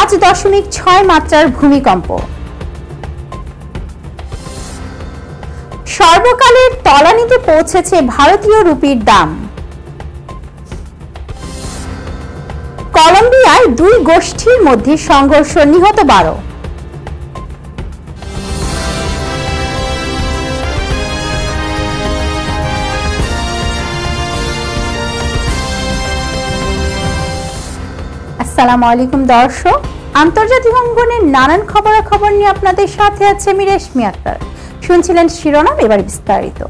5.6 মাত্রার ভূমিকম্প। সর্বকালের তলানিতে পৌঁছেছে ভারতীয় রুপির দাম। কলম্বিয়ায় দুই গোষ্ঠীর মধ্যে সংঘর্ষ, নিহত 12। আসসালামু আলাইকুম দর্শক, আন্তর্জাতিক অঙ্গনের নানান খবরাখবর নিয়ে আপনাদের সাথে আছে আমি রেশমি আক্তার। শুনছিলেন শিরোনাম, এবার বিস্তারিত।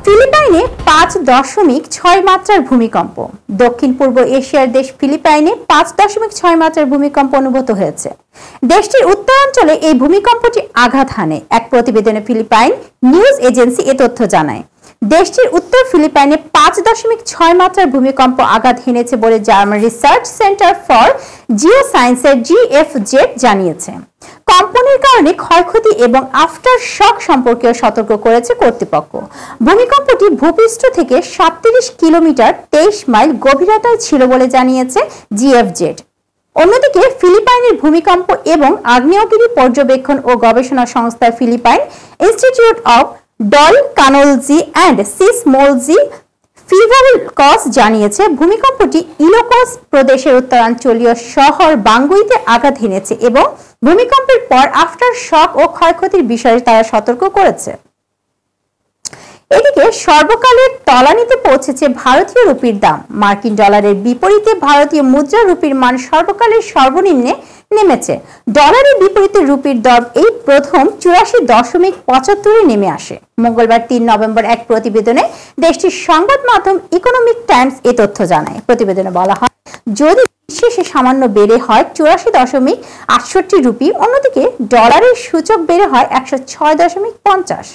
ফিলিপাইনে 5.6 মাত্রার ভূমিকম্প। দক্ষিণ পূর্ব এশিয়ার দেশ ফিলিপাইনে 5.6 মাত্রার ভূমিকম্প অনুভূত হয়েছে। দেশটির উত্তরাঞ্চলে এই ভূমিকম্পটি আঘাত হানে। এক প্রতিবেদনে ফিলিপাইন নিউজ এজেন্সি এ তথ্য জানায়। দেশটির উত্তর ফিলিপাইনে 5.6 মাত্রার ভূমিকম্প আঘাত হেনেছে বলে জার্মান রিসার্চ সেন্টার ফর জিওসায়েন্সের GFZ জানিয়েছে। কম্পনের কারণে ক্ষয়ক্ষতি এবং আফটার শক সম্পর্কেও সতর্ক করেছে কর্তৃপক্ষ। ভূমিকম্পটি ভূপৃষ্ঠ থেকে 37 কিলোমিটার 23 মাইল গভীরতায় ছিল বলে জানিয়েছে GFZ। অন্যদিকে ফিলিপাইনের ভূমিকম্প এবং আগ্নেয়গিরি পর্যবেক্ষণ ও গবেষণা সংস্থা Philippine institute of volcanology and seismology PHIVOLCS জানিয়েছে ভূমিকম্পটি ইলোকস প্রদেশের উত্তরাঞ্চলীয় শহর বাঙ্গুইতে আঘাত হেনেছে এবং ভূমিকম্পের পর আফটার শক ও ক্ষয়ক্ষতির বিষয়ে তারা সতর্ক করেছে। এদিকে সর্বকালের তলানিতে পৌঁছেছে ভারতীয় রুপির দাম। মার্কিন ডলারের বিপরীতে ভারতীয় মুদ্রা রুপির মান সর্বকালের সর্বনিম্নে নেমেছে। ডলারের বিপরীতে রুপির দর এই প্রথম 84.75 নেমে আসে। মঙ্গলবার 3 নভেম্বর এক প্রতিবেদনে দেশটির সংবাদ মাধ্যম ইকোনমিক টাইমস এ তথ্য জানায়। প্রতিবেদনে বলা হয়, যদি শেষে সামান্য বেড়ে হয় 84.68 রুপি, অন্যদিকে ডলারের সূচক বেড়ে হয় 106.50।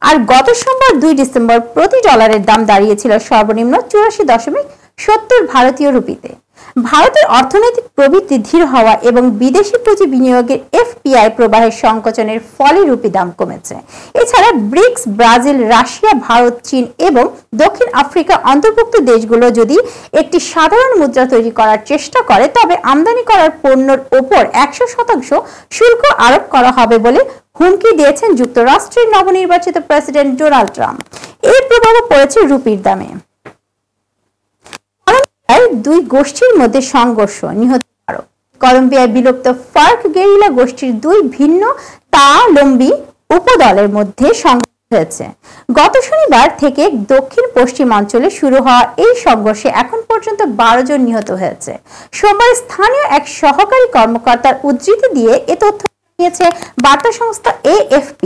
আর গত সোমবার 2 ডিসেম্বর প্রতি ডলারের দাম দাঁড়িয়েছিল সর্বনিম্ন 84.70 ভারতীয় রুপিতে। ভারতের অর্থনৈতিক প্রবৃদ্ধি ধীর হওয়া এবং বিদেশি পুঁজি বিনিয়োগের FPI প্রবাহের সংকোচনের ফলে রুপি দাম কমেছে। এছাড়া ব্রিক্স, ব্রাজিল, রাশিয়া, ভারত, চীন এবং দক্ষিণ আফ্রিকা অন্তর্ভুক্ত দেশগুলো যদি একটি সাধারণ মুদ্রা তৈরি করার চেষ্টা করে, তবে আমদানি করার পণ্যের ওপর 100% শুল্ক আরোপ করা হবে বলে হুমকি দিয়েছেন যুক্তরাষ্ট্রের নবনির্বাচিত প্রেসিডেন্ট ডোনাল্ড ট্রাম্প। এর প্রভাবও পড়েছে রুপির দামে। দুই গোষ্ঠীর মধ্যে সংঘর্ষ, নিহত 12। কলম্বিয়ায় বিলুপ্ত ফার্ক গেরিলা গোষ্ঠীর দুই ভিন্ন তালম্বি উপদলের মধ্যে সংঘর্ষ হয়েছে। গত শনিবার থেকে দক্ষিণ পশ্চিমাঞ্চলে শুরু হওয়া এই সংঘর্ষে এখন পর্যন্ত 12 জন নিহত হয়েছে। সোমবার স্থানীয় এক সহকারী কর্মকর্তার উদ্ধৃতি দিয়ে এ তথ্য জানিয়েছে বার্তা সংস্থা AFP।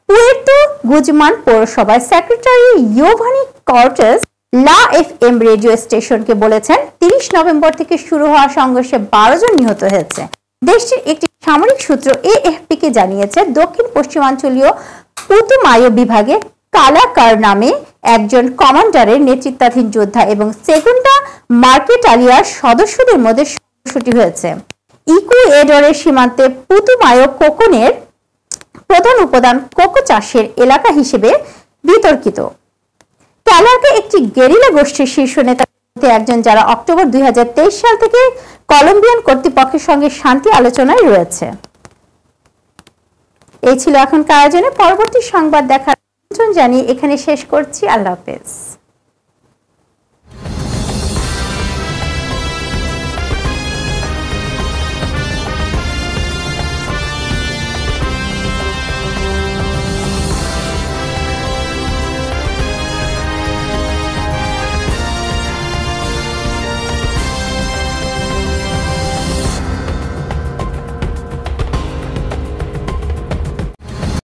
পুয়ের্তো গুজমান পৌরসভায় সেক্রেটারি ইয়োভানি কর্টেস লা FM রেডিও স্টেশনকে বলেছেন, 30 নভেম্বর থেকে শুরু হওয়া সংঘর্ষে 12 জন নিহত হয়েছে। দেশটির একটি সামরিক সূত্র AFP-কে জানিয়েছে, দক্ষিণ পশ্চিমাঞ্চলীয় পুতুমায়ো বিভাগে কালাকার নামে একজন কমান্ডারের নেতৃত্বাধীন যোদ্ধা এবং সেগুন্ডা মার্কেটালিয়ার সদস্যদের মধ্যে সংঘর্ষটি হয়েছে। ইকুয়েডরের সীমান্তে পুতুমায়ো কোকোনের প্রধান উপাদান কোকো চাষের এলাকা হিসেবে বিতর্কিত। ক্যালারকে একটি গেরিলা গোষ্ঠীর শীর্ষ নেতার মধ্যে একজন, যারা অক্টোবর 2023 সাল থেকে কলম্বিয়ান কর্তৃপক্ষের সঙ্গে শান্তি আলোচনায় রয়েছে। এই ছিল এখনকার আয়োজনে। পরবর্তী সংবাদ দেখার আমন্ত্রণ জানিয়ে এখানে শেষ করছি। আল্লাহ হাফেজ।